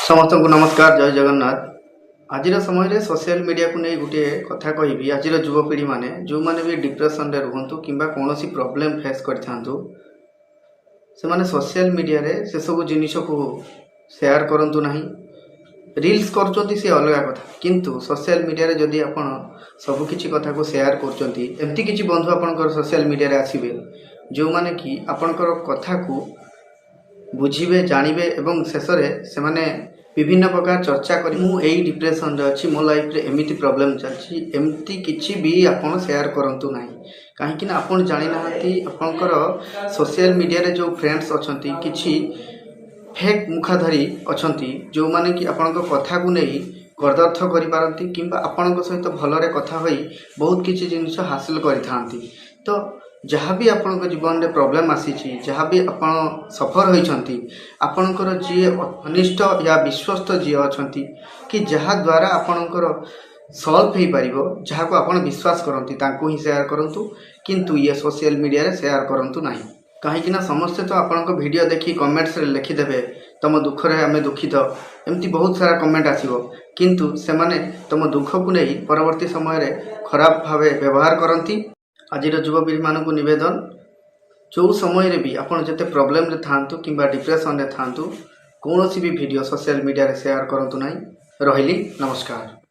समस्त को नमस्कार। जय जगन्नाथ। आज समय सोशल मीडिया को नहीं गोटे कथा कहि आज युवपीढ़ी मैंने जो मैंने भी डिप्रेशन रे रुहतु कि कौन प्रॉब्लम फेस करूँ से सोशल मीडिया रे से सब जिनिस को शेयर करंतु नहीं। रील्स कर सी अलग कथा किंतु सोशल मीडिया रे जदि आपण सब किछि कथा को शेयर करचंती एमती किछि बंधु आपनकर सोशल मीडिया रे आसीबे जो माने कि आपनकर कथा को बुझीबे जानिबे एवं शेष से माने विभिन्न प्रकार चर्चा करी मु एई डिप्रेशन रे अछि मो लाइफ रे एमिति प्रॉब्लम चलछि एमती किछि भी आपण शेयर करंतु नाही। काहे कि ना आपण जानि नाहंती आपनकर सोशल मीडिया रे जो फ्रेंड्स अछंती किछि फेक मुखाधारी अछंती जो माने कि आपनकर कथा को नहीं गर्दर्थ करि पारंती किंबा आपनक सहित भलरे कथा होई बहुत किछि जिनिस हासिल करिथांती। तो जहाँ भी आपनक जीवन में प्रॉब्लम आसी जहाँ भी आपण सफर होइछंती आपनकर जी अनिष्ट या विश्वस्त जी अछंती कि जहाँ द्वारा आपनकर सॉल्व हो पारिबो जहाँ को आपण विश्वास करंती तांको ही शेयर करंतु किंतु ये सोशल मीडिया रे शेयर करंतु नाही। कहीं कि ना समस्ते तो आपनक वीडियो देखि कमेंट्स रे लिखि देबे तम दुख रे हमें दुखित एमती बहुत सारा कमेंट आसीबो किंतु से माने तम दुख को नहीं परवर्ती समय रे खराब भावे व्यवहार करंती। आज युवपीढ़ी मानक निवेदन जो समय भी आपड़ जिते प्रॉब्लम रे थांतु किंबा डिप्रेशन रे थांतु कौन भी वीडियो सोशल मीडिया रे शेयर करंतु नहीं। रहिली नमस्कार।